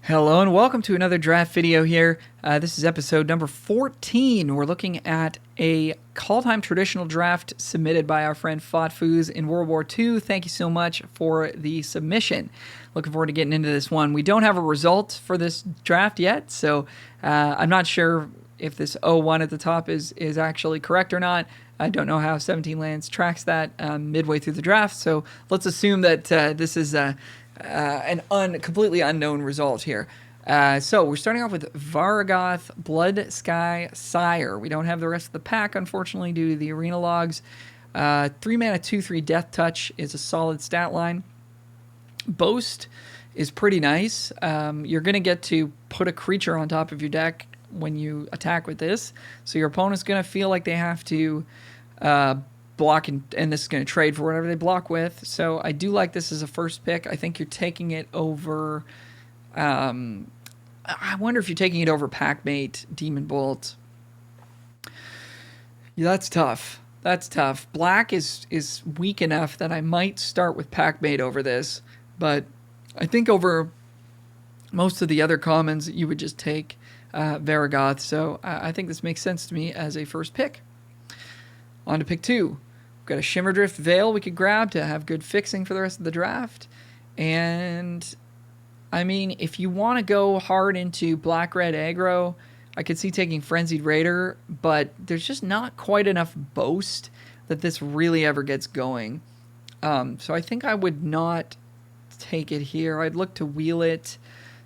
Hello and welcome to another draft video here. This is episode number 14. We're looking at a Kaldheim traditional draft submitted by our friend FoughtFoosInWW2. Thank you so much for the submission. Looking forward to getting into this one. We don't have a result for this draft yet, so I'm not sure if this 01 at the top is actually correct or not. I don't know how 17 Lands tracks that midway through the draft, so let's assume that this is an completely unknown result here. So we're starting off with Vargoth Blood Sky Sire. We don't have the rest of the pack, unfortunately, due to the arena logs. 3 mana, 2/3 Death Touch is a solid stat line. Boast is pretty nice. You're going to get to put a creature on top of your deck when you attack with this. So your opponent's going to feel like they have to block, and this is going to trade for whatever they block with. So I do like this as a first pick. I think you're taking it over... I wonder if you're taking it over Packmate, Demon Bolt. Yeah, that's tough. That's tough. Black is weak enough that I might start with Packmate over this, but I think over most of the other commons, you would just take Vargoth. So I think this makes sense to me as a first pick. On to pick 2. We've got a Shimmerdrift Veil we could grab to have good fixing for the rest of the draft. And I mean, if you want to go hard into black-red aggro, I could see taking Frenzied Raider, but there's just not quite enough boast that this really ever gets going. So I think I would not take it here. I'd look to wheel it,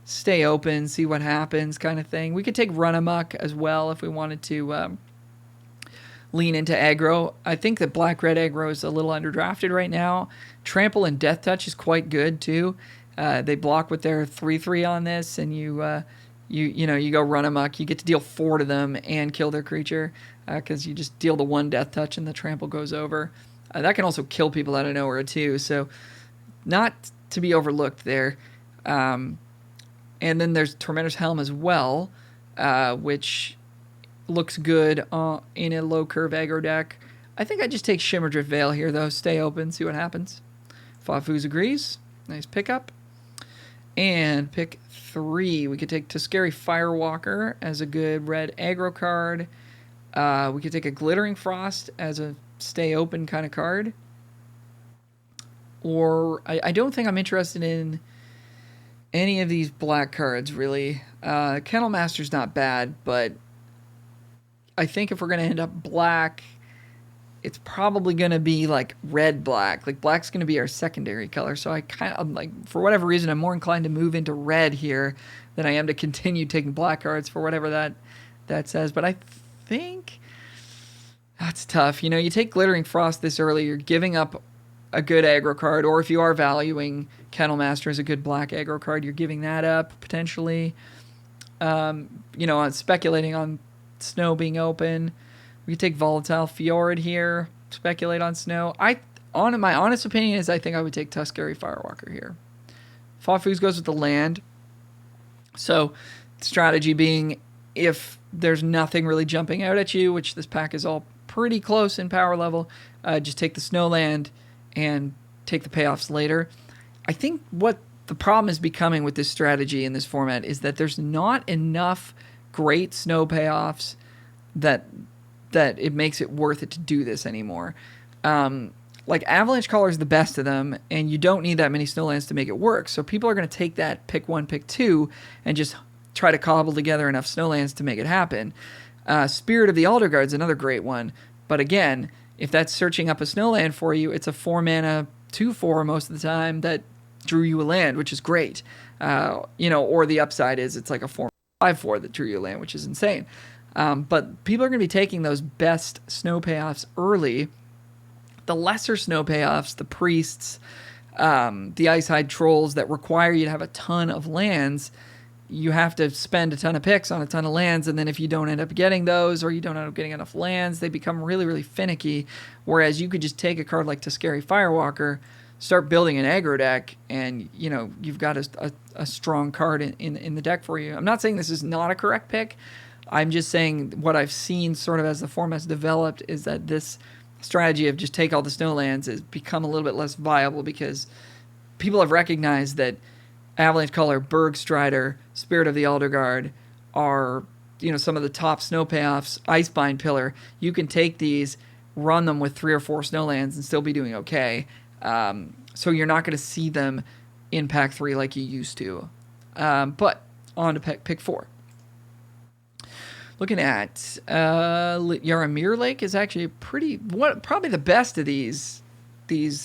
stay open, see what happens kind of thing. We could take Run Amok as well if we wanted to lean into aggro. I think that black-red aggro is a little underdrafted right now. Trample and Death Touch is quite good too. They block with their 3/3 on this, and you go Run Amok. You get to deal 4 to them and kill their creature because you just deal the 1 Death Touch and the trample goes over. That can also kill people out of nowhere too, so not to be overlooked there. And then there's Tormentor's Helm as well, which looks good in a low curve aggro deck. I think I just take Shimmerdrift Veil here though. Stay open, see what happens. FoughtFoos agrees. Nice pickup. And pick 3. We could take Tuscary Firewalker as a good red aggro card. We could take a Glittering Frost as a stay open kind of card. Or I don't think I'm interested in any of these black cards really. Kennel Master's not bad, but I think if we're going to end up black, it's probably going to be like red-black. Like black's going to be our secondary color. So I'm like, for whatever reason, I'm more inclined to move into red here than I am to continue taking black cards for whatever that says. But I think that's tough. You know, you take Glittering Frost this early, you're giving up a good aggro card. Or if you are valuing Kennel Master as a good black aggro card, you're giving that up potentially. On speculating on Snow being open. We could take Volatile Fjord here, speculate on Snow. My honest opinion is I think I would take Tuscary Firewalker here. FoughtFoos goes with the land. So strategy being, if there's nothing really jumping out at you, which this pack is all pretty close in power level, just take the Snow land and take the payoffs later. I think what the problem is becoming with this strategy in this format is that there's not enough great Snow payoffs that it makes it worth it to do this anymore. Like Avalanche Caller is the best of them, and you don't need that many Snowlands to make it work. So people are going to take that pick 1, pick 2, and just try to cobble together enough Snowlands to make it happen. Spirit of the Alder Guard is another great one, but again, if that's searching up a Snowland for you, it's a 4 mana 2/4 most of the time that drew you a land, which is great. Or the upside is it's like a 4/5/4 that drew you a land, which is insane. But people are going to be taking those best Snow payoffs early. The lesser Snow payoffs, the Priests, the Icehide Trolls that require you to have a ton of lands, you have to spend a ton of picks on a ton of lands, and then if you don't end up getting those or you don't end up getting enough lands, they become really, really finicky. Whereas you could just take a card like Tuscary Firewalker, start building an aggro deck, and you've got a strong card in the deck for you. I'm not saying this is not a correct pick. I'm just saying what I've seen sort of as the format's developed is that this strategy of just take all the Snowlands has become a little bit less viable because people have recognized that Avalanche Caller, Bergstrider, Spirit of the Elderguard are, some of the top snow payoffs. Icebind Pillar. You can take these, run them with 3 or 4 snowlands, and still be doing okay. So you're not going to see them in pack 3 like you used to. But on to pick 4. Looking at Yaramir Lake is actually probably the best of these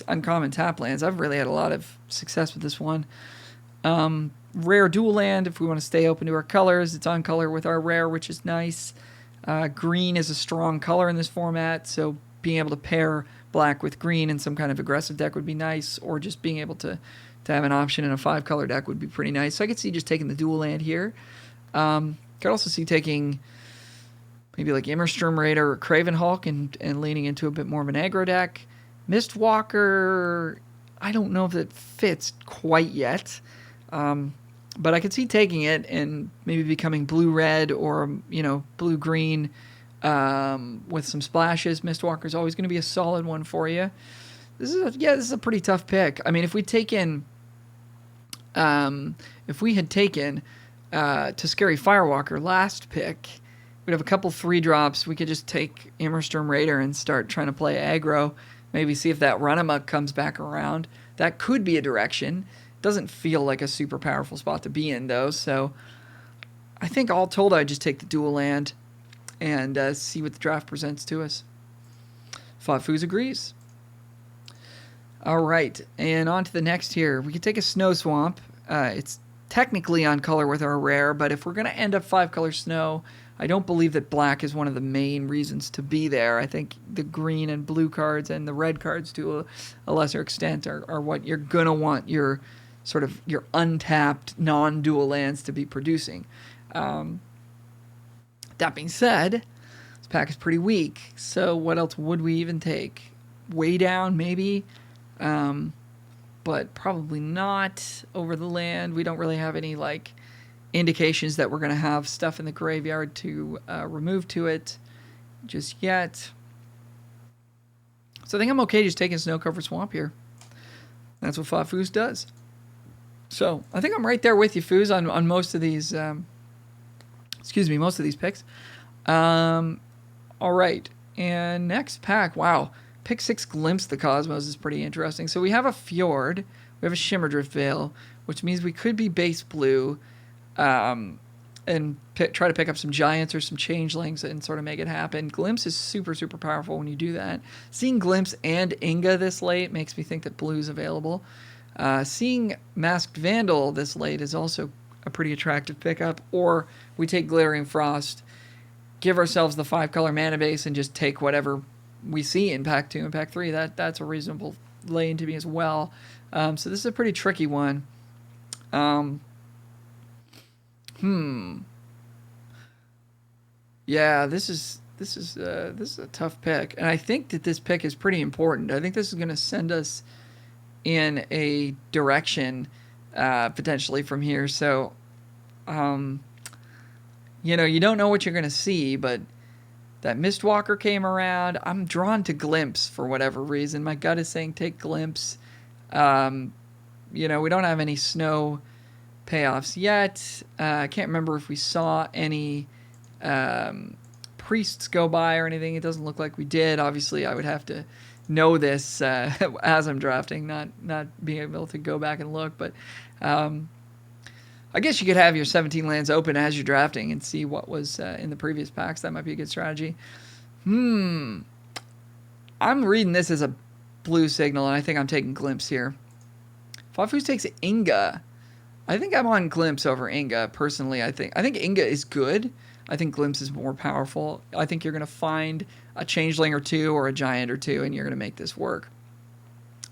uncommon tap lands. I've really had a lot of success with this one. Rare dual land, if we want to stay open to our colors. It's on color with our rare, which is nice. Green is a strong color in this format, so being able to pair black with green in some kind of aggressive deck would be nice, or just being able to have an option in a 5-color deck would be pretty nice. So I could see just taking the dual land here. Could also see taking maybe like Immersturm Raider or Craven Hulk and leaning into a bit more of an aggro deck. Mistwalker, I don't know if it fits quite yet. But I could see taking it and maybe becoming blue-red or, blue-green with some splashes. Mistwalker is always going to be a solid one for you. This is a pretty tough pick. I mean, if we had taken Tuscary Firewalker last pick, we'd have a couple 3-drops. We could just take Immersturm Raider and start trying to play aggro. Maybe see if that Run-Amok comes back around. That could be a direction. Doesn't feel like a super powerful spot to be in, though. So I think all told, I'd just take the dual land and see what the draft presents to us. FoughtFoos agrees. All right, and on to the next here. We could take a Snow Swamp. It's technically on color with our rare, but if we're going to end up 5-color snow, I don't believe that black is one of the main reasons to be there. I think the green and blue cards and the red cards to a lesser extent are what you're going to want your sort of your untapped non-dual lands to be producing. That being said, this pack is pretty weak, so what else would we even take? Way Down, maybe, but probably not over the land. We don't really have any indications that we're going to have stuff in the graveyard to remove to it just yet. So I think I'm okay just taking Snow Covered Swamp here. That's what FoughtFoos does. So I think I'm right there with you, Foos, on most of these. Most of these picks. All right, and next pack. Wow, pick 6 Glimpse the Cosmos is pretty interesting. So we have a Fjord, we have a Shimmerdrift Veil, which means we could be base blue, and try to pick up some Giants or some Changelings and sort of make it happen. Glimpse is super, super powerful when you do that. Seeing Glimpse and Inga this late makes me think that blue's available. Seeing Masked Vandal this late is also a pretty attractive pickup. Or we take Glittering Frost, give ourselves the 5-color mana base, and just take whatever we see in pack 2 and pack 3. That's a reasonable lane to me as well. So this is a pretty tricky one. Yeah, this is a tough pick, and I think that this pick is pretty important. I think this is going to send us in a direction potentially from here. So, you don't know what you're going to see, but that Mistwalker came around. I'm drawn to Glimpse for whatever reason. My gut is saying take Glimpse. We don't have any snow payoffs yet. I can't remember if we saw any priests go by or anything. It doesn't look like we did. Obviously, I would have to know this as I'm drafting, not being able to go back and look. But I guess you could have your 17 lands open as you're drafting and see what was in the previous packs. That might be a good strategy. I'm reading this as a blue signal, and I think I'm taking Glimpse here. FoughtFoos takes Inga. I think I'm on Glimpse over Inga, personally. I think Inga is good. I think Glimpse is more powerful. I think you're going to find a Changeling or two or a Giant or two, and you're going to make this work.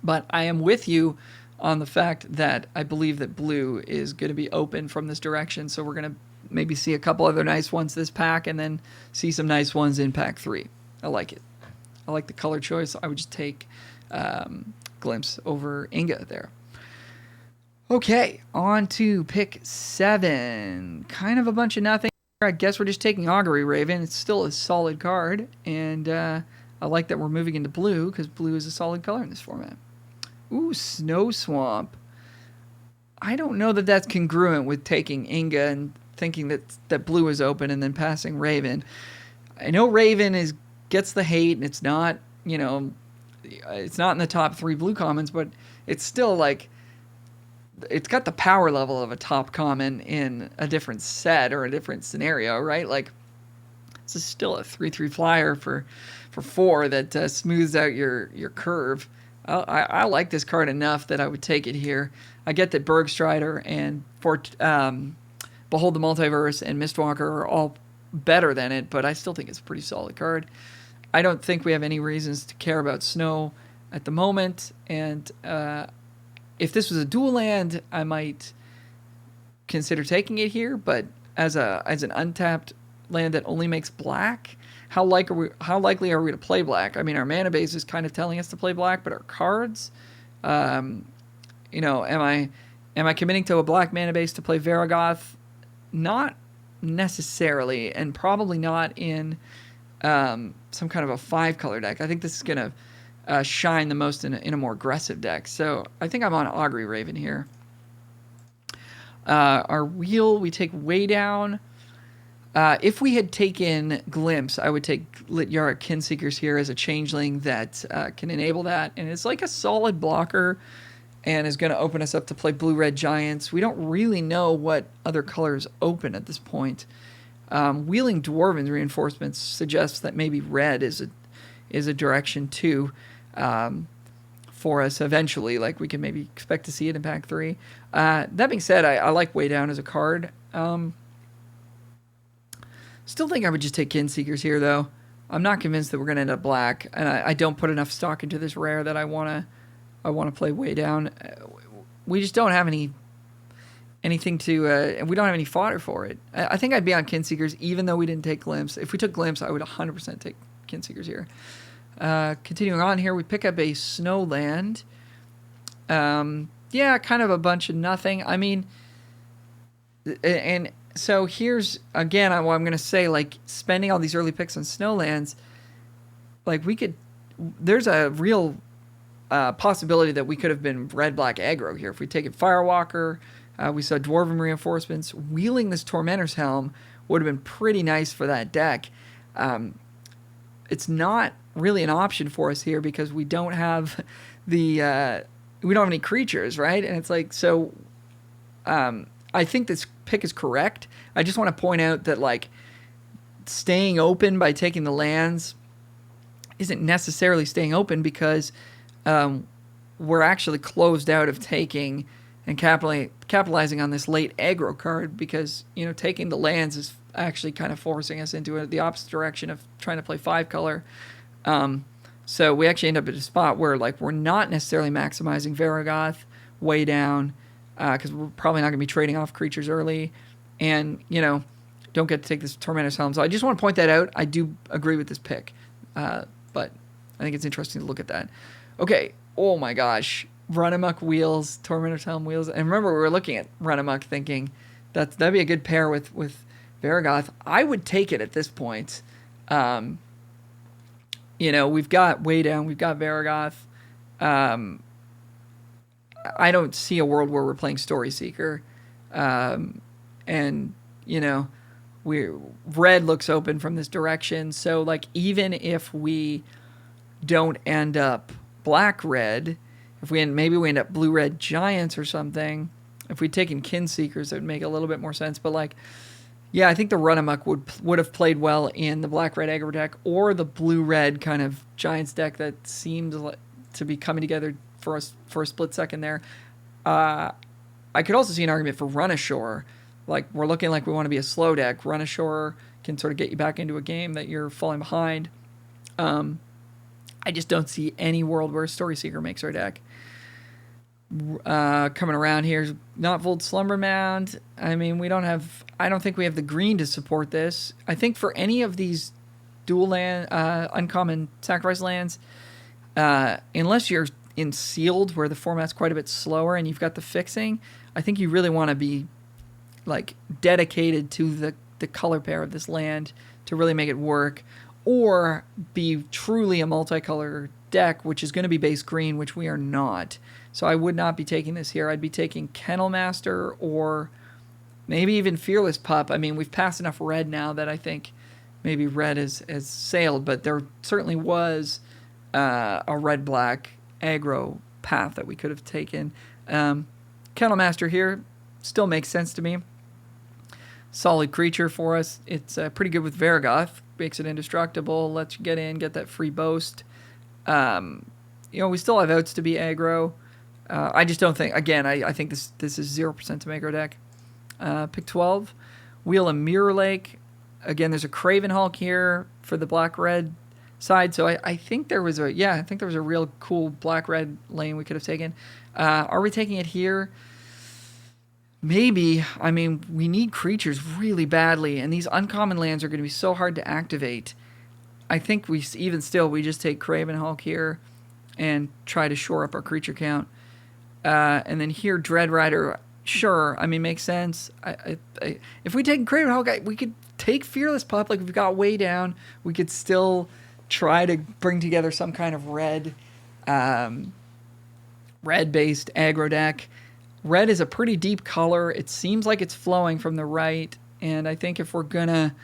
But I am with you on the fact that I believe that blue is going to be open from this direction, so we're going to maybe see a couple other nice ones this pack, and then see some nice ones in pack 3. I like it. I like the color choice. I would just take Glimpse over Inga there. Okay, on to pick 7. Kind of a bunch of nothing. I guess we're just taking Augury Raven. It's still a solid card, and I like that we're moving into blue, because blue is a solid color in this format. Ooh, Snow Swamp. I don't know that that's congruent with taking Inga and thinking that blue is open and then passing Raven. I know Raven gets the hate and it's not, it's not in the top 3 blue commons, but it's still like it's got the power level of a top common in a different set or a different scenario, right? Like this is still a 3/3 flyer for 4 that smooths out your curve. I like this card enough that I would take it here. I get that Bergstrider and Behold the Multiverse and Mistwalker are all better than it, but I still think it's a pretty solid card. I don't think we have any reasons to care about Snow at the moment, and if this was a dual land, I might consider taking it here, but as an untapped land that only makes black, how likely are we to play black? I mean, our mana base is kind of telling us to play black, but our cards, am I committing to a black mana base to play Varragoth? Not necessarily, and probably not in some kind of a 5-color deck. I think this is going to shine the most in a more aggressive deck. So I think I'm on Augury Raven here. Our wheel, we take way down. If we had taken Glimpse, I would take Lityara Kinseekers here as a changeling that can enable that. And it's like a solid blocker and is going to open us up to play Blue-Red Giants. We don't really know what other colors open at this point. Wheeling Dwarven Reinforcements suggests that maybe red is a direction too for us eventually. Like we can maybe expect to see it in pack 3. That being said, I like Way Down as a card. Still think I would just take Kinseekers here, though. I'm not convinced that we're going to end up black, and I don't put enough stock into this rare that I want to play Way Down. We just don't have anything to, and we don't have any fodder for it. I think I'd be on Kinseekers, even though we didn't take Glimpse. If we took Glimpse, I would 100% take Kinseekers here. Continuing on here, we pick up a Snow land. Yeah, kind of a bunch of nothing. I mean, and so here's, again, what I'm going to say, like, spending all these early picks on Snowlands, like, there's a real possibility that we could have been red-black aggro here. If we take it Firewalker, we saw Dwarven Reinforcements, wheeling this Tormentor's Helm would have been pretty nice for that deck. It's not really an option for us here because we don't have we don't have any creatures, right? And it's like, so I think this pick is correct. I just want to point out that, like, staying open by taking the lands isn't necessarily staying open because we're actually closed out of taking and capitalizing on this late aggro card because, taking the lands is actually kind of forcing us into the opposite direction of trying to play 5-color. So we actually end up at a spot where, like, we're not necessarily maximizing Varragoth Way Down, because we're probably not going to be trading off creatures early, and, don't get to take this Tormentor's Helm. So I just want to point that out. I do agree with this pick, but I think it's interesting to look at that. Okay, oh my gosh, Run Amok wheels, Tormentor's Helm wheels, and remember we were looking at Run Amok thinking that'd be a good pair with Varragoth. I would take it at this point. We've got Way Down, we've got Varragoth. I don't see a world where we're playing Story Seeker. And, red looks open from this direction. So, like, even if we don't end up black-red, maybe we end up blue-red Giants or something, if we'd taken Kinseekers, it would make a little bit more sense. But, like, yeah, I think the Run Amok would have played well in the black-red aggro deck or the blue-red kind of Giants deck that seemed to be coming together for a split second there. I could also see an argument for Run Ashore. Like, we're looking like we want to be a slow deck. Run Ashore can sort of get you back into a game that you're falling behind. I just don't see any world where Story Seeker makes our deck. Coming around here, Notvold Slumber Mound. I mean, I don't think we have the green to support this. I think for any of these dual land, uncommon sacrifice lands, unless you're in Sealed, where the format's quite a bit slower and you've got the fixing, I think you really want to be, like, dedicated to the color pair of this land to really make it work, or be truly a multicolor deck, which is going to be base green, which we are not. So I would not be taking this here. I'd be taking Kennel Master or maybe even Fearless Pup. I mean, we've passed enough red now that I think maybe red has sailed, but there certainly was a red-black aggro path that we could have taken. Kennel Master here still makes sense to me. Solid creature for us. It's pretty good with Vargoth. Makes it indestructible. Lets you get in, get that free boast. We still have outs to be aggro. I just don't think, again, I think this is 0% to make our deck. Pick 12. Wheel of Mirror Lake. Again, there's a Craven Hulk here for the black-red side. So I think there was a real cool black-red lane we could have taken. Are we taking it here? Maybe. I mean, we need creatures really badly, and these uncommon lands are going to be so hard to activate. I think we just take Craven Hulk here and try to shore up our creature count. And then here, Dread Rider, sure. I mean, makes sense. If we take Craven Hulk, we could take Fearless Pup. Like, we've got way down. We could still try to bring together some kind of red-based aggro deck. Red is a pretty deep color. It seems like it's flowing from the right. And I think if we're going to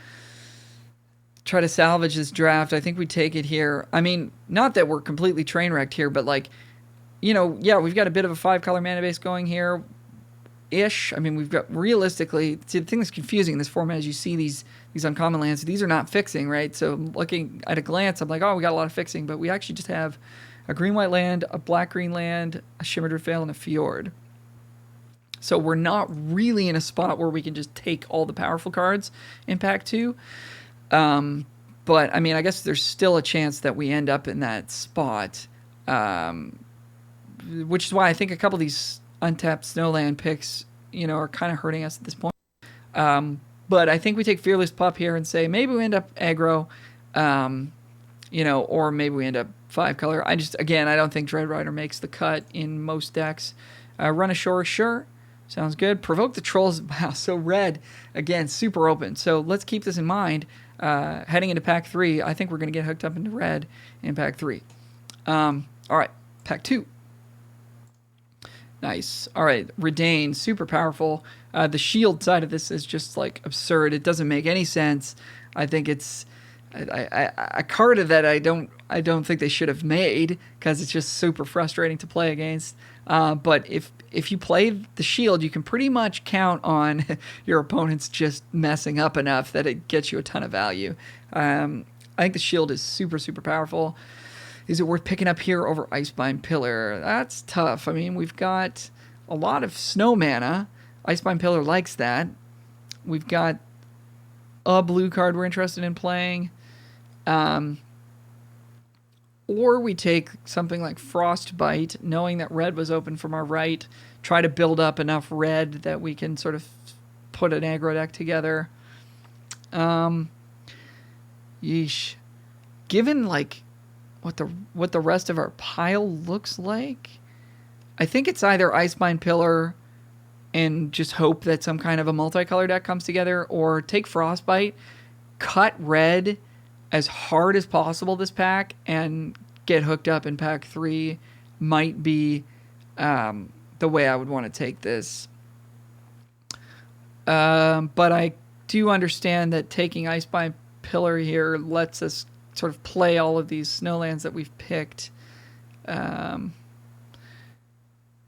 try to salvage this draft, I think we take it here. I mean, not that we're completely train wrecked here, but we've got a bit of a 5-color mana base going here. Ish. I mean, we've got realistically, see, the thing that's confusing in this format is you see these uncommon lands. These are not fixing, right? So looking at a glance, I'm like, oh, we got a lot of fixing, but we actually just have a green-white land, a black-green land, a Shimmered Vale, and a Fjord. So we're not really in a spot where we can just take all the powerful cards in Pack 2. But, I mean, I guess there's still a chance that we end up in that spot, which is why I think a couple of these untapped Snowland picks, are kind of hurting us at this point. But I think we take Fearless Pup here and say maybe we end up aggro, or maybe we end up 5-color. I don't think Dread Rider makes the cut in most decks. Run ashore, sure. Sounds good. Provoke the Trolls. Wow, so red. Again, super open. So let's keep this in mind. Heading into Pack 3, I think we're going to get hooked up into red in Pack 3. All right, Pack 2. Nice. All right, Redain, super powerful. The shield side of this is just absurd. It doesn't make any sense. I think it's a card that I don't think they should have made because it's just super frustrating to play against. But if you play the shield, you can pretty much count on your opponents just messing up enough that it gets you a ton of value. I think the shield is super, super powerful. Is it worth picking up here over Icebind Pillar? That's tough. I mean, we've got a lot of snow mana. Icebind Pillar likes that. We've got a blue card we're interested in playing. Or we take something like Frostbite, knowing that red was open from our right, try to build up enough red that we can sort of put an aggro deck together. Yeesh. Given what the rest of our pile looks like, I think it's either Icebind Pillar and just hope that some kind of a multicolor deck comes together, or take Frostbite, cut red as hard as possible this pack, and get hooked up in Pack 3 might be the way I would want to take this. But I do understand that taking Icebind Pillar here lets us sort of play all of these snowlands that we've picked. But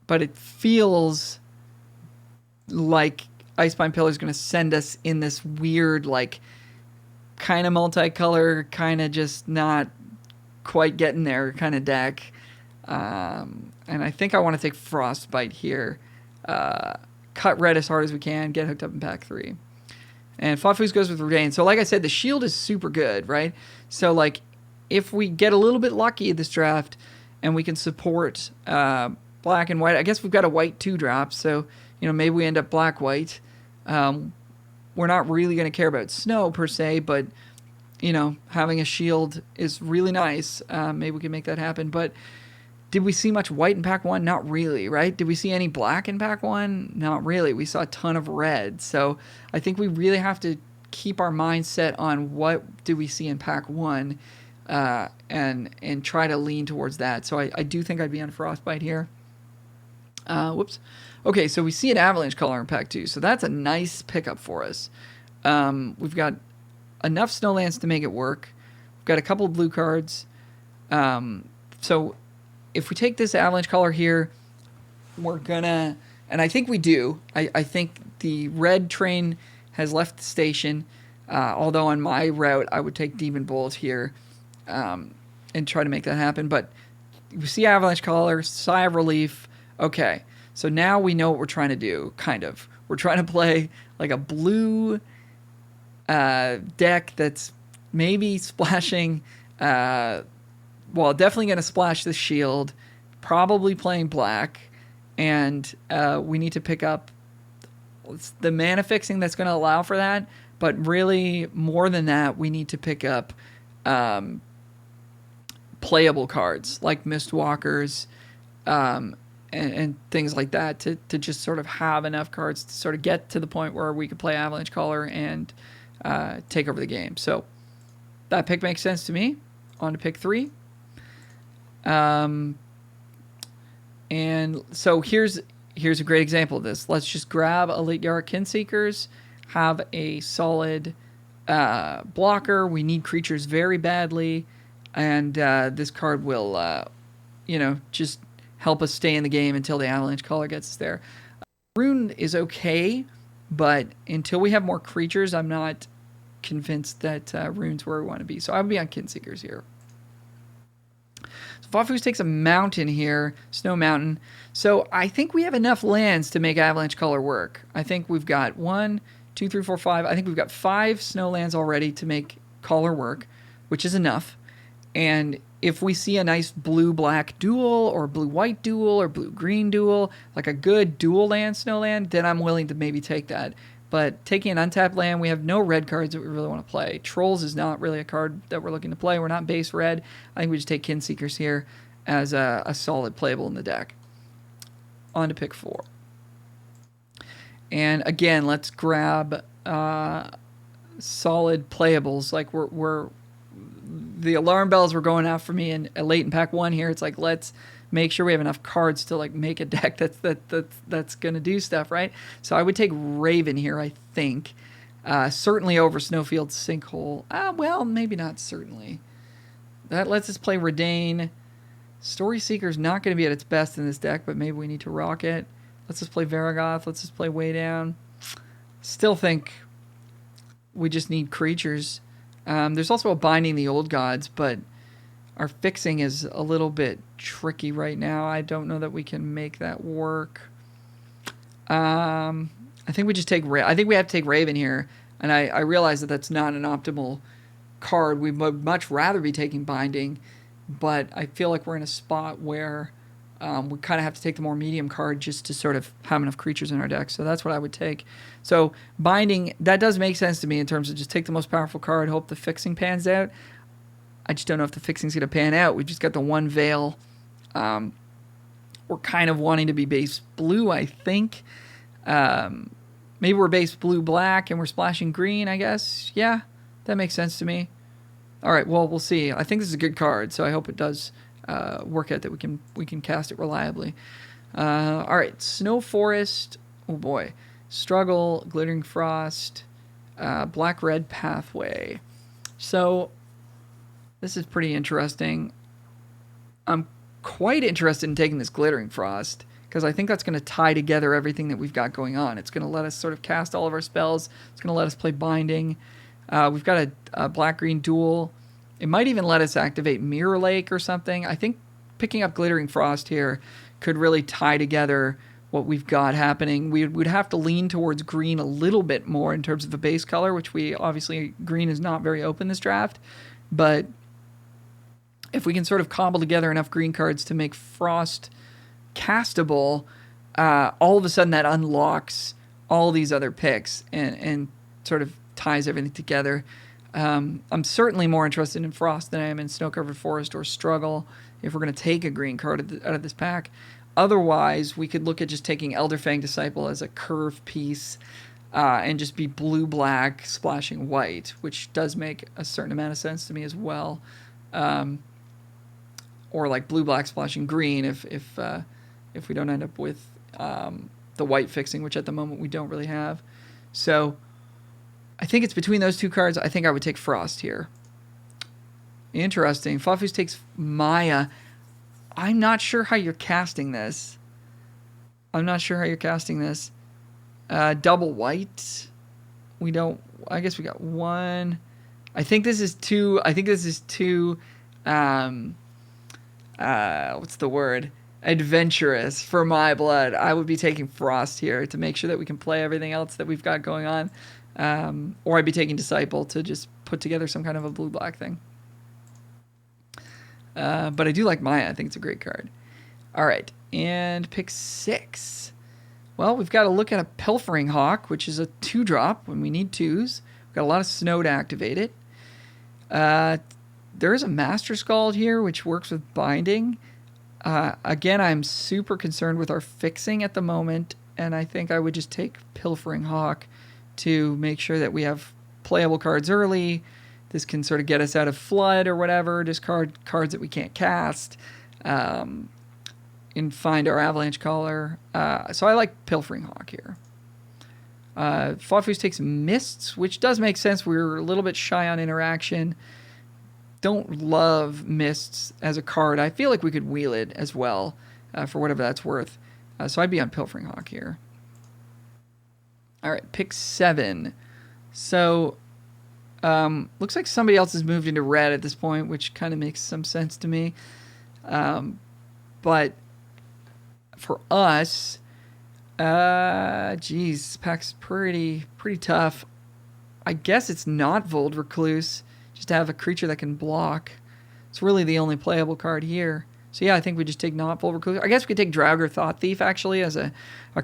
it feels like Icebind Pillar is going to send us in this weird, kind of multicolor, kind of just not quite getting there kind of deck. And I think I want to take Frostbite here. Cut red as hard as we can, get hooked up in Pack 3. And FoughtFoos goes with Redain. So like I said, the shield is super good, right? So if we get a little bit lucky this draft and we can support black and white, I guess we've got a white 2-drop, so maybe we end up black-white. We're not really going to care about snow per se, but having a shield is really nice. Maybe we can make that happen. But did we see much white in Pack 1? Not really, right? Did we see any black in Pack 1? Not really. We saw a ton of red. So I think we really have to keep our mind set on what do we see in Pack 1 and try to lean towards that. So I do think I'd be on Frostbite here. Whoops. Okay, so we see an Avalanche Color in pack 2, so that's a nice pickup for us. We've got enough Snowlands to make it work. We've got a couple of blue cards. So if we take this Avalanche Color here, we're gonna, and I think we do. I think the red train has left the station. Although on my route, I would take Demon Bolt here and try to make that happen. But we see Avalanche Color, sigh of relief. Okay, so now we know what we're trying to do, kind of. We're trying to play like a blue deck that's maybe splashing, well, definitely going to splash the shield, probably playing black, and we need to pick up the mana fixing that's going to allow for that, but really, more than that, we need to pick up playable cards, like Mistwalkers, and things like that to just sort of have enough cards to sort of get to the point where we could play Avalanche Color and take over the game. So that pick makes sense to me. On to pick 3. And so here's a great example of this. Let's just grab Elite Yara Kinseekers, have a solid blocker. We need creatures very badly, and this card will, just help us stay in the game until the Avalanche Color gets us there. Rune is okay, but until we have more creatures, I'm not convinced that Rune's where we want to be. So I would be on Kinseekers here. So FoughtFoos takes a mountain here, Snow Mountain. So I think we have enough lands to make Avalanche Color work. I think we've got 1, 2, 3, 4, 5. I think we've got 5 snow lands already to make Color work, which is enough. And if we see a nice blue-black duel or blue-white duel or blue-green duel, like a good dual land snow land, then I'm willing to maybe take that. But taking an untapped land, we have no red cards that we really want to play. Trolls is not really a card that we're looking to play. We're not base red. I think we just take Kinseekers here as a solid playable in the deck. On to pick 4. And again, let's grab solid playables. Like we're the alarm bells were going off for me in late in pack 1 here. It's like, let's make sure we have enough cards to like make a deck that's gonna do stuff, right? So I would take Raven here, I think. Certainly over Snowfield Sinkhole. Well, maybe not certainly. That lets us play Redain. Story Seeker's not going to be at its best in this deck, but maybe we need to rock it. Let's just play Varagoth. Let's just play Way Down. Still think we just need creatures. There's also a Binding the Old Gods, but our fixing is a little bit tricky right now. I don't know that we can make that work. I think we just take I think we have to take Raven here, and I realize that that's not an optimal card. We would much rather be taking Binding, but I feel like we're in a spot where we kind of have to take the more medium card just to sort of have enough creatures in our deck. So that's what I would take. So Binding, that does make sense to me in terms of just take the most powerful card, hope the fixing pans out. I just don't know if the fixing's going to pan out. We've just got the one Veil. We're kind of wanting to be base blue, I think. Maybe we're base blue-black and we're splashing green, I guess. Yeah, that makes sense to me. All right, well, we'll see. I think this is a good card, so I hope it does work out that we can cast it reliably. All right, Snow Forest. Oh, boy. Struggle, Glittering Frost, Black-Red Pathway. So this is pretty interesting. I'm quite interested in taking this Glittering Frost because I think that's going to tie together everything that we've got going on. It's going to let us sort of cast all of our spells. It's going to let us play Binding. We've got a black-green duel. It might even let us activate Mirror Lake or something. I think picking up Glittering Frost here could really tie together what we've got happening. We'd have to lean towards green a little bit more in terms of the base color, which green is not very open this draft. But if we can sort of cobble together enough green cards to make Frost castable, all of a sudden that unlocks all these other picks and sort of ties everything together. I'm certainly more interested in Frost than I am in Snow-Covered Forest or Struggle if we're going to take a green card out of this pack. Otherwise, we could look at just taking Elderfang Disciple as a curve piece and just be blue-black splashing white, which does make a certain amount of sense to me as well. Or like blue-black splashing green if we don't end up with the white fixing, which at the moment we don't really have. So I think it's between those two cards. I think I would take Frost here. Interesting. FoughtFoos takes Maya. I'm not sure how you're casting this. Double white. We don't... I guess we got one. I think this is two... what's the word? Adventurous for my blood. I would be taking Frost here to make sure that we can play everything else that we've got going on. Or I'd be taking Disciple to just put together some kind of a blue-black thing. But I do like Maya. I think it's a great card. All right, and pick 6. Well, we've got to look at a Pilfering Hawk, which is a 2-drop when we need 2s. We've got a lot of snow to activate it. There is a Master Scald here, which works with Binding. Again, I'm super concerned with our fixing at the moment, and I think I would just take Pilfering Hawk to make sure that we have playable cards early. This can sort of get us out of Flood or whatever, discard cards that we can't cast, and find our Avalanche Caller. So I like Pilfering Hawk here. FoughtFoos takes Mists, which does make sense. We're a little bit shy on interaction. Don't love Mists as a card. I feel like we could wheel it as well for whatever that's worth. So I'd be on Pilfering Hawk here. All right, pick 7. So looks like somebody else has moved into red at this point, which kind of makes some sense to me. But for us, this pack's pretty tough. I guess it's not Vold Recluse, just to have a creature that can block. It's really the only playable card here. So yeah, I think we just take not Vold Recluse. I guess we could take Draugr Thought Thief actually as a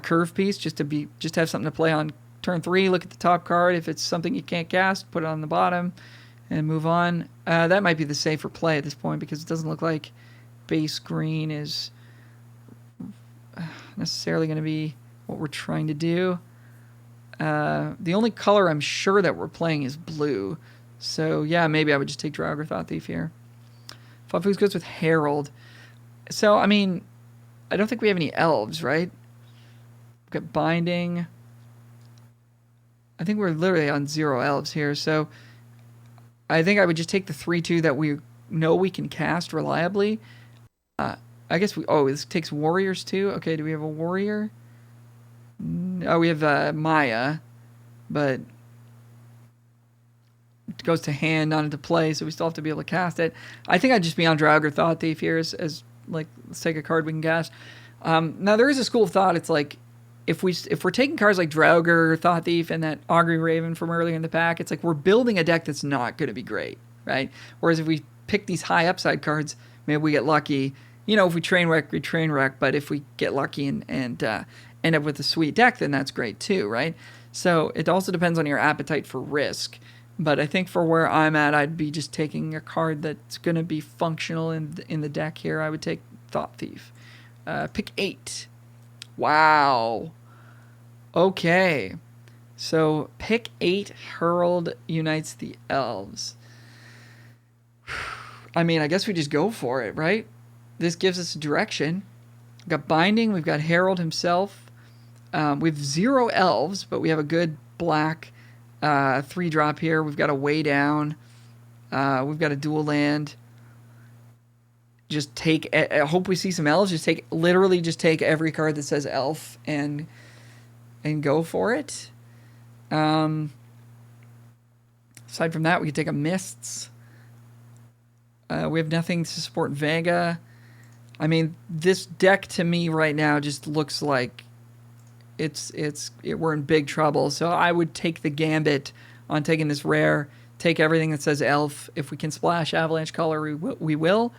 curve piece, just to have something to play on turn 3. Look at the top card. If it's something you can't cast, put it on the bottom and move on. That might be the safer play at this point because it doesn't look like base green is necessarily going to be what we're trying to do. The only color I'm sure that we're playing is blue. So yeah, maybe I would just take Draugr Thought Thief here. FoughtFoos goes with Herald. So, I mean, I don't think we have any elves, right? We've got Binding. I think we're literally on 0 elves here. So I think I would just take the 3/2 that we know we can cast reliably. I guess this takes warriors too. Okay, do we have a warrior? Oh, we have Maya, but it goes to hand, not into play, so we still have to be able to cast it. I think I'd just be on Draugr Thought Thief here as like, let's take a card we can cast. Now there is a school of thought. It's like if we're taking cards like Draugr Thought Thief and that Augury Raven from earlier in the pack, it's like we're building a deck that's not going to be great, right? Whereas if we pick these high upside cards, maybe we get lucky. You know, if we train wreck, we train wreck. But if we get lucky and end up with a sweet deck, then that's great too, right? So it also depends on your appetite for risk. But I think for where I'm at, I'd be just taking a card that's going to be functional in the deck here. I would take Thought Thief. Pick 8. Wow. Okay. So pick 8, Herald unites the elves. I mean, I guess we just go for it, right? This gives us a direction. We've got Binding. We've got Herald himself. We have 0 elves, but we have a good black 3-drop here. We've got a Way Down. We've got a dual land. Just take... I hope we see some elves. Just take every card that says elf and go for it. Aside from that, we could take a Mists. We have nothing to support Vega. I mean, this deck to me right now just looks like we're in big trouble. So I would take the gambit on taking this rare, take everything that says elf. If we can splash Avalanche Caller, we will.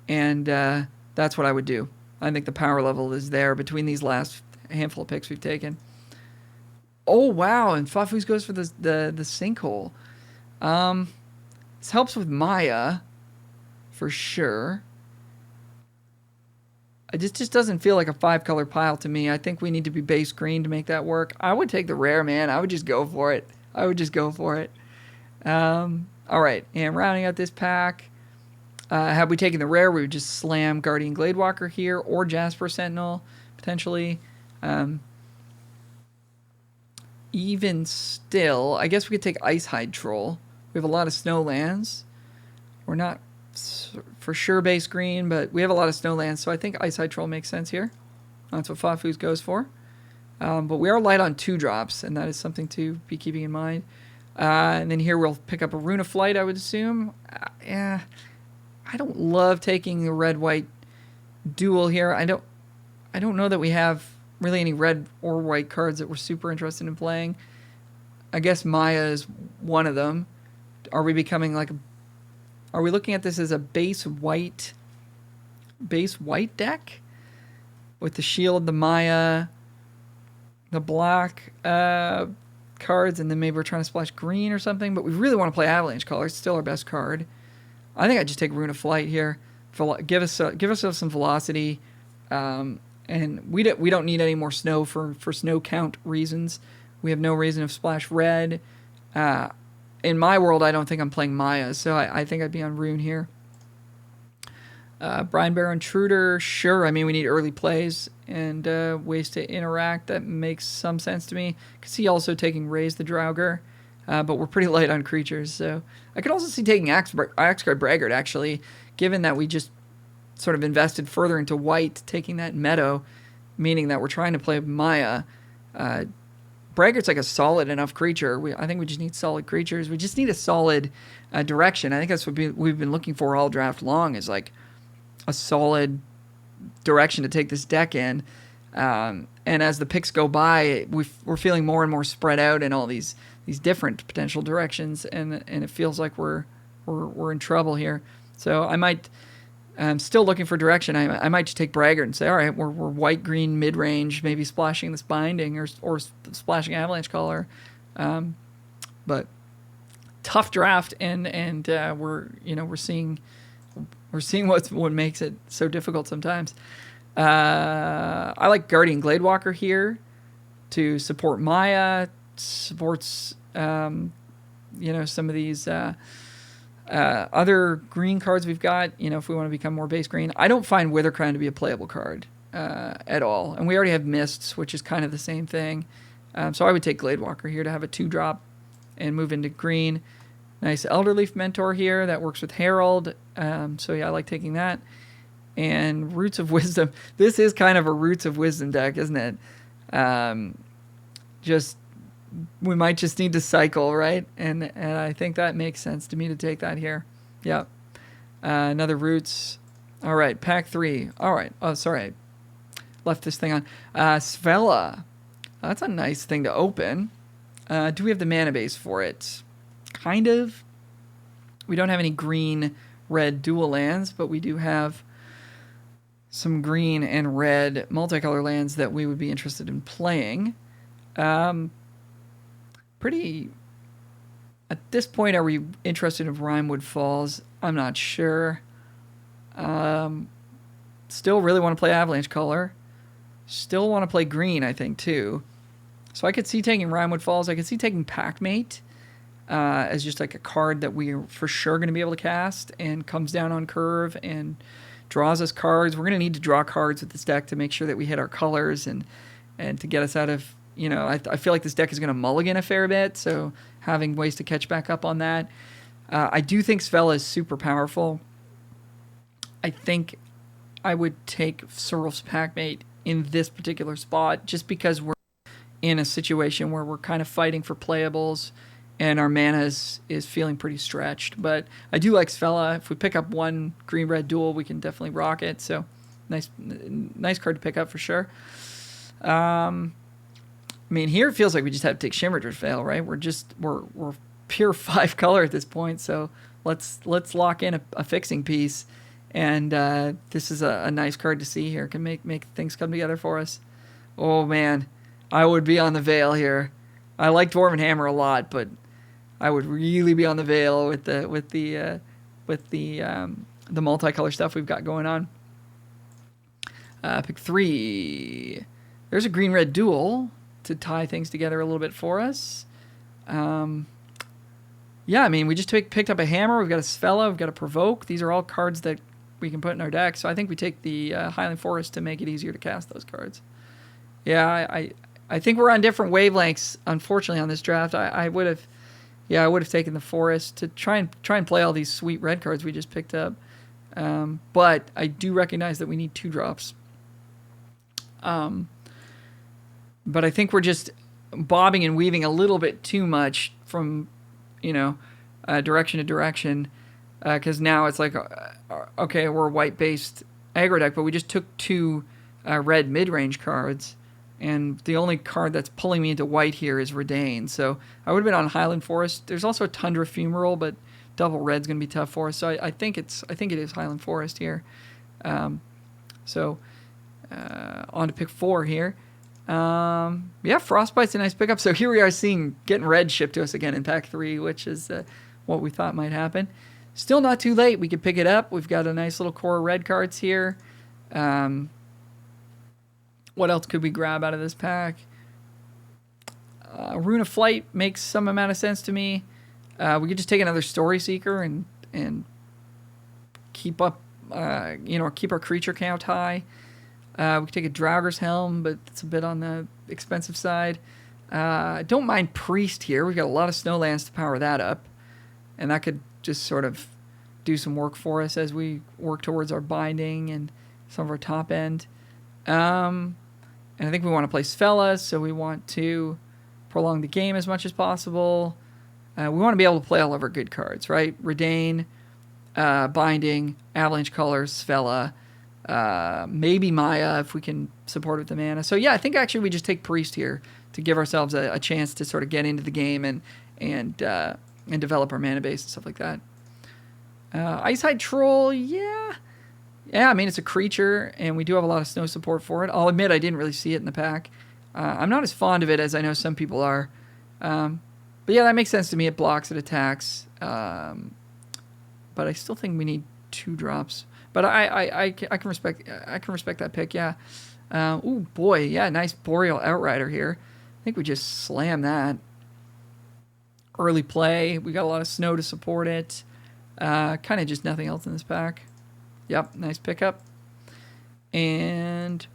And that's what I would do. I think the power level is there between these last handful of picks we've taken. Oh, wow. And FoughtFoos goes for the Sinkhole. This helps with Maya, for sure. It just doesn't feel like a 5-color pile to me. I think we need to be base green to make that work. I would take the rare, man. I would just go for it. All right, and rounding out this pack, had we taken the rare, we would just slam Guardian Gladewalker here or Jasper Sentinel, potentially. Even still, I guess we could take Icehide Troll. We have a lot of snow lands. We're not for sure base green, but we have a lot of snow lands, so I think Icehide Troll makes sense here. That's what FoughtFoos goes for. But we are light on 2-drops, and that is something to be keeping in mind. And then here we'll pick up a Rune of Flight, I would assume. Yeah, I don't love taking the red-white duel here. I don't know that we have really any red or white cards that we're super interested in playing. I guess Maya is one of them. Are we becoming like a... Are we looking at this as a base white deck? With the shield, the Maya, the black cards, and then maybe we're trying to splash green or something, but we really want to play Avalanche Caller. It's still our best card. I think I'd just take Rune of Flight here. Give ourselves some velocity. And we don't need any more snow for snow count reasons. We have no reason to splash red. In my world, I don't think I'm playing Maya, so I think I'd be on Rune here. Brine Barrow Intruder, sure. I mean, we need early plays and ways to interact. That makes some sense to me. I could see also taking Raise the Draugr, but we're pretty light on creatures. So I could also see taking Axeguard Braggart, actually, given that we just sort of invested further into white, taking that meadow, meaning that we're trying to play Maya. Braggart's like a solid enough creature. I think we just need solid creatures. We just need a solid direction. I think that's what we've been looking for all draft long, is like a solid direction to take this deck in. And as the picks go by, we're feeling more and more spread out in all these different potential directions, and it feels like we're in trouble here. So I'm still looking for direction. I might just take Braggart and say, all right, we're white-green mid-range, maybe splashing this Binding or splashing Avalanche Caller. But tough draft, and we're seeing what makes it so difficult sometimes. I like Guardian Gladewalker here to support Maya, supports some of these other green cards we've got, if we want to become more base green. I don't find Withercrown to be a playable card at all. And we already have Mists, which is kind of the same thing. So I would take Gladewalker here to have a 2-drop and move into green. Nice Elderleaf Mentor here that works with Herald. So yeah, I like taking that. And Roots of Wisdom. This is kind of a Roots of Wisdom deck, isn't it? We might just need to cycle, right? And I think that makes sense to me to take that here. Yeah. Another Roots. All right, pack 3. All right. Oh, sorry. I left this thing on. Svella. That's a nice thing to open. Do we have the mana base for it? Kind of. We don't have any green-red dual lands, but we do have some green and red multicolor lands that we would be interested in playing. Pretty... At this point, are we interested in Rimewood Falls? I'm not sure. Still really want to play Avalanche Caller. Still want to play green, I think, too. So I could see taking Rimewood Falls. I could see taking Packmate as just like a card that we're for sure going to be able to cast and comes down on curve and draws us cards. We're going to need to draw cards with this deck to make sure that we hit our colors and to get us out of... I feel like this deck is going to mulligan a fair bit, so having ways to catch back up on that. I do think Svella is super powerful. I think I would take Serulf's Packmate in this particular spot just because we're in a situation where we're kind of fighting for playables and our mana is feeling pretty stretched. But I do like Svella. If we pick up one green-red duel, we can definitely rock it. So nice card to pick up for sure. I mean, here it feels like we just have to take Shimmer Fail, right? We're pure 5 color at this point, so let's lock in a fixing piece. And this is a nice card to see here. Can make things come together for us. Oh man, I would be on the Veil here. I like Dwarven Hammer a lot, but I would really be on the Veil with the multicolor stuff we've got going on. Pick 3. There's a green-red duel to tie things together a little bit for us. Yeah, I mean, we just picked up a Hammer. We've got a Svella. We've got a Provoke. These are all cards that we can put in our deck. So I think we take the Highland Forest to make it easier to cast those cards. Yeah, I think we're on different wavelengths, unfortunately, on this draft. I would have, yeah, I would have taken the forest to try and play all these sweet red cards we just picked up. But I do recognize that we need 2-drops. But I think we're just bobbing and weaving a little bit too much from, direction to direction. Because now it's like, okay, we're a white-based aggro deck, but we just took 2 red mid-range cards. And the only card that's pulling me into white here is Redain. So I would have been on Highland Forest. There's also a Tundra Fumarole, but double red's going to be tough for us. So I think it is Highland Forest here. On to pick 4 here. Yeah, Frostbite's a nice pickup. So here we are getting red shipped to us again in pack 3, which is what we thought might happen. Still not too late. We could pick it up. We've got a nice little core of red cards here. What else could we grab out of this pack? Rune of Flight makes some amount of sense to me. We could just take another Story Seeker and keep up, keep our creature count high. We could take a Draugur's Helm, but it's a bit on the expensive side. I don't mind Priest here. We've got a lot of snowlands to power that up, and that could just sort of do some work for us as we work towards our binding and some of our top end. And I think we want to play Sfella, so we want to prolong the game as much as possible. We want to be able to play all of our good cards, right? Redain, Binding, Avalanche Colors, Sfella, maybe Maya if we can support with the mana. So yeah, I think actually we just take Priest here to give ourselves a chance to sort of get into the game and develop our mana base and stuff like that. Icehide Troll, yeah. Yeah, I mean, it's a creature, and we do have a lot of snow support for it. I'll admit I didn't really see it in the pack. I'm not as fond of it as I know some people are. But yeah, that makes sense to me. It blocks, it attacks. But I still think we need 2-drops. But I can respect that pick, yeah. Ooh, boy, yeah, nice Boreal Outrider here. I think we just slam that. Early play. We got a lot of snow to support it. Kind of just nothing else in this pack. Yep, nice pickup. And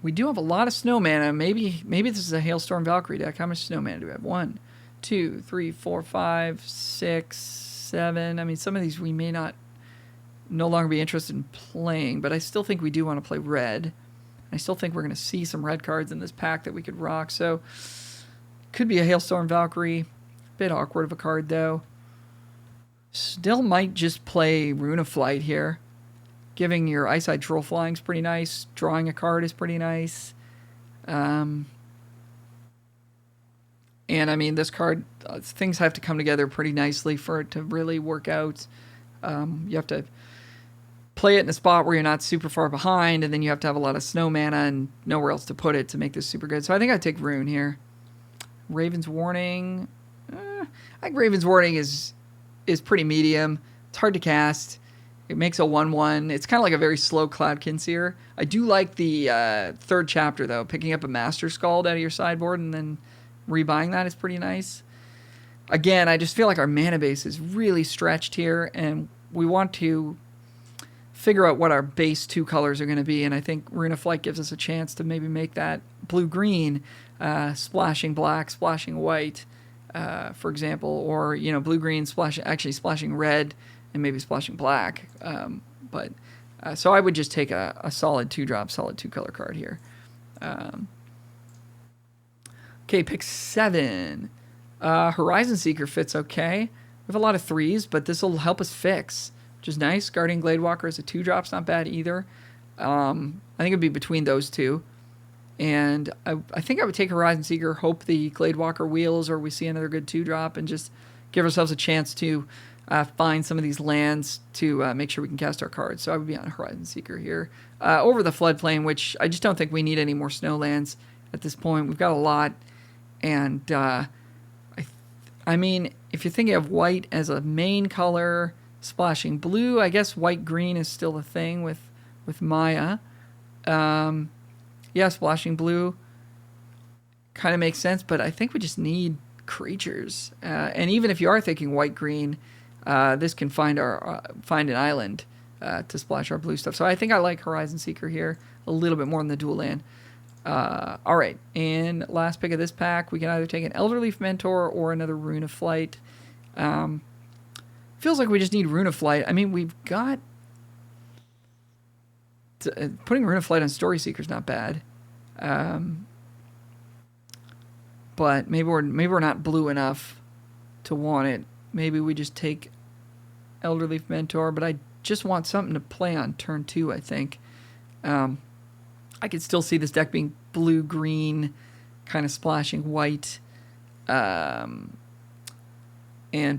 we do have a lot of snow mana. Maybe this is a Hailstorm Valkyrie deck. How much snow mana do we have? 1, 2, 3, 4, 5, 6, 7. I mean, some of these we may no longer be interested in playing, but I still think we do want to play red. I still think we're going to see some red cards in this pack that we could rock. So, could be a Hailstorm Valkyrie. Bit awkward of a card, though. Still might just play Rune of Flight here. Giving your Icehide Troll flying is pretty nice. Drawing a card is pretty nice. And I mean, this card, things have to come together pretty nicely for it to really work out. You have to play it in a spot where you're not super far behind, and then you have to have a lot of snow mana and nowhere else to put it to make this super good. So I think I'd take Rune here. Raven's Warning. I think Raven's Warning is pretty medium. It's hard to cast. It makes a 1/1. It's kind of like a very slow Cloud Kinseer. I do like the 3rd chapter, though. Picking up a Master Scald out of your sideboard and then rebuying that is pretty nice. Again, I just feel like our mana base is really stretched here, and we want to figure out what our base 2 colors are going to be, and I think Rune of Flight gives us a chance to maybe make that blue-green, splashing black, splashing white, for example, or blue-green splashing red and maybe splashing black. So I would just take a solid 2-drop, solid 2-color card here. Okay, pick 7. Horizon Seeker fits okay. We have a lot of 3s, but this will help us fix, which is nice. Guardian Gladewalker is a 2-drop's not bad either. I think it'd be between those two. And I think I would take Horizon Seeker, hope the Gladewalker wheels, or we see another good 2-drop, and just give ourselves a chance to find some of these lands to make sure we can cast our cards. So I would be on Horizon Seeker here. Over the Floodplain, which I just don't think we need any more snow lands at this point. We've got a lot. And I mean, if you're thinking of white as a main color, splashing blue, I guess white-green is still a thing with Maya. Yeah, splashing blue kind of makes sense, but I think we just need creatures. And even if you are thinking white-green, this can find an island to splash our blue stuff. So I think I like Horizon Seeker here a little bit more than the dual land. All right, and last pick of this pack, we can either take an Elderleaf Mentor or another Rune of Flight. Feels like we just need Rune of Flight. I mean, we've got... putting Rune of Flight on Story Seeker's not bad. But maybe we're not blue enough to want it. Maybe we just take Elderleaf Mentor, but I just want something to play on turn 2, I think. I could still see this deck being blue-green, kind of splashing white, and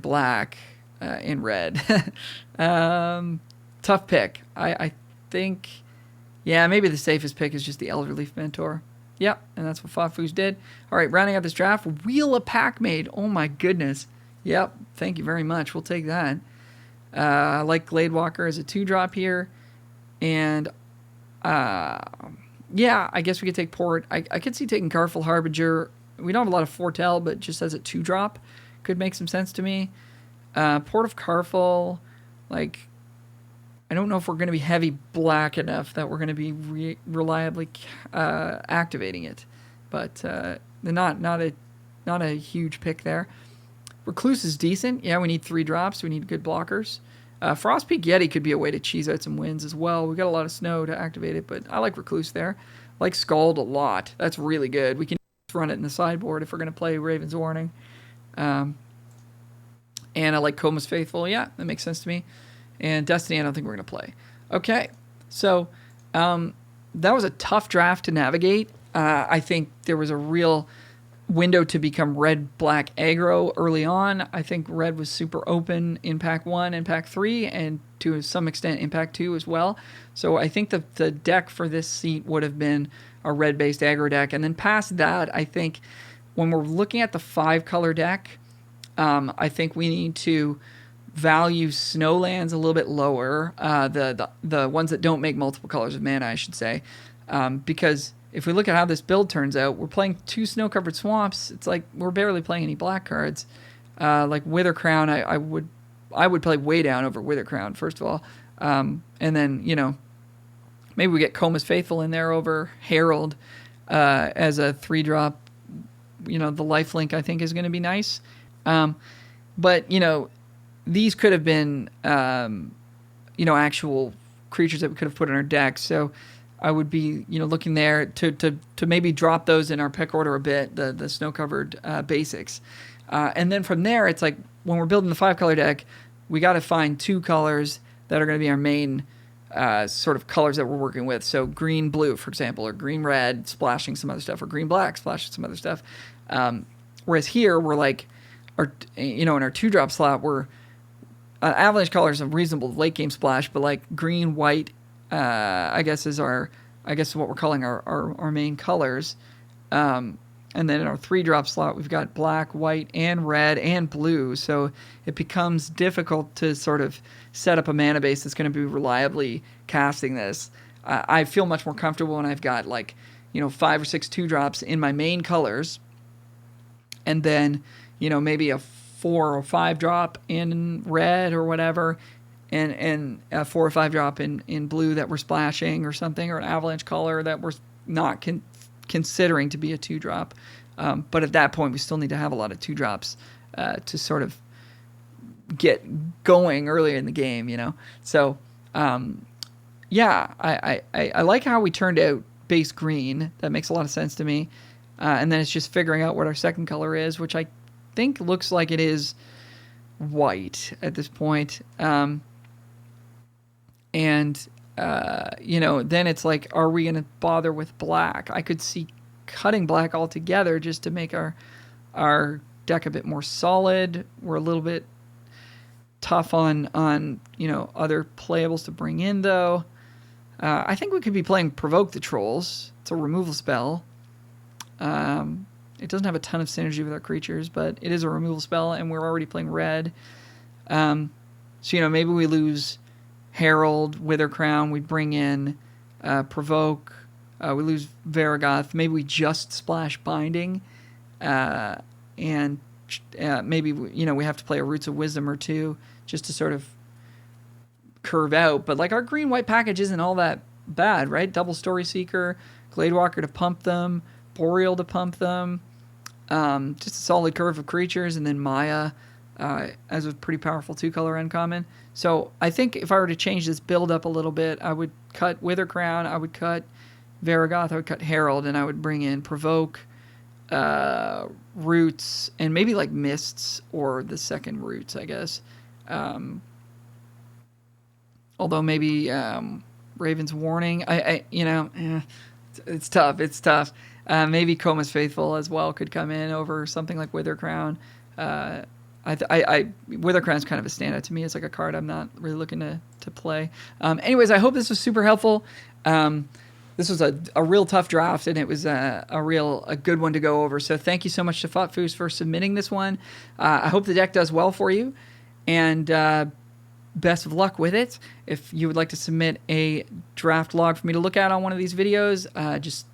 black, and red. Tough pick. I think, yeah, maybe the safest pick is just the Elderleaf Mentor. Yep, and that's what FoughtFoos did. All right, rounding out this draft, Wheel of Pack-Made. Oh, my goodness. Yep, thank you very much. We'll take that. I like Gladewalker as a 2-drop here. And, yeah, I guess we could take Port. I could see taking Carful Harbinger. We don't have a lot of Foretell, but just as a 2-drop could make some sense to me. Port of Carful, like, I don't know if we're going to be heavy black enough that we're going to be reliably activating it. But not a huge pick there. Recluse is decent. Yeah, we need 3 drops. We need good blockers. Frostpeak Yeti could be a way to cheese out some wins as well. We've got a lot of snow to activate it, but I like Recluse there. I like Scald a lot. That's really good. We can run it in the sideboard if we're going to play Raven's Warning. And I like Coma's Faithful. Yeah, that makes sense to me. And Destiny, I don't think we're going to play. Okay, so that was a tough draft to navigate. I think there was a real window to become red-black aggro early on. I think red was super open in Pack 1 and Pack 3, and to some extent in Pack 2 as well. So I think the deck for this seat would have been a red-based aggro deck. And then past that, I think when we're looking at the 5-color deck, I think we need to value snowlands a little bit lower, the ones that don't make multiple colors of mana, I should say, because if we look at how this build turns out, we're playing 2 snow-covered swamps. It's like we're barely playing any black cards. Like Wither Crown, I would play way down over Wither Crown, first of all. And then, you know, maybe we get Coma's Faithful in there over Herald as a 3-drop. You know, the lifelink I think is going to be nice. But, you know, these could have been, you know, actual creatures that we could have put in our deck. So I would be, you know, looking there to maybe drop those in our pick order a bit, the snow-covered basics. And then from there, it's like when we're building the 5-color deck, we got to find 2 colors that are going to be our main sort of colors that we're working with. So green-blue, for example, or green-red splashing some other stuff, or green-black splashing some other stuff. Whereas here, we're like, you know, in our 2-drop slot, we're Avalanche Color is a reasonable late-game splash, but like green-white, I guess is what we're calling our main colors. And then in our 3-drop slot, we've got black, white, and red, and blue. So it becomes difficult to sort of set up a mana base that's going to be reliably casting this. I feel much more comfortable when I've got, like, you know, 5 or 6 2-drops in my main colors. And then, you know, maybe a 4 or 5-drop in red or whatever. And a 4 or 5-drop in blue that we're splashing or something, or an Avalanche Color that we're not considering to be a 2-drop. But at that point, we still need to have a lot of 2-drops to sort of get going earlier in the game, you know? So, yeah, I like how we turned out base green. That makes a lot of sense to me. And then it's just figuring out what our second color is, which I think looks like it is white at this point. And, you know, then it's like, are we going to bother with black? I could see cutting black altogether just to make our deck a bit more solid. We're a little bit tough on you know, other playables to bring in, though. I think we could be playing Provoke the Trolls. It's a removal spell. It doesn't have a ton of synergy with our creatures, but it is a removal spell, and we're already playing red. So, you know, maybe we lose Herald, Wither Crown, we bring in Provoke, we lose Varragoth, maybe we just splash Binding, and maybe, you know, we have to play a Roots of Wisdom or 2 just to sort of curve out. But, like, our green-white package isn't all that bad, right? Double Story Seeker, Gladewalker to pump them, Boreal to pump them, just a solid curve of creatures, and then Maya as a pretty powerful 2-color uncommon. So I think if I were to change this build up a little bit, I would cut Wither Crown, I would cut Varragoth, I would cut Herald, and I would bring in Provoke, Roots, and maybe like Mists or the second Roots, I guess. Although maybe Raven's Warning, it's tough. It's tough. Maybe Coma's Faithful as well could come in over something like Wither Crown. Wither Crown's kind of a standout to me. It's like a card I'm not really looking to play. Anyways, I hope this was super helpful. This was a real tough draft, and it was a good one to go over. So thank you so much to FoughtFoos for submitting this one. I hope the deck does well for you, and best of luck with it. If you would like to submit a draft log for me to look at on one of these videos, just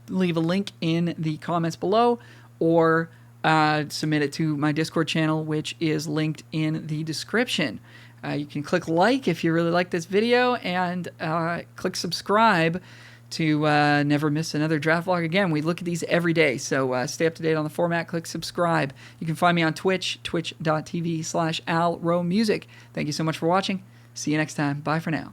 leave a link in the comments below, or submit it to my Discord channel, which is linked in the description. You can click like if you really like this video, and click subscribe to never miss another draft vlog again. We look at these every day, so stay up to date on the format. Click subscribe. You can find me on Twitch, twitch.tv/AlRowMusic. Thank you so much for watching. See you next time. Bye for now.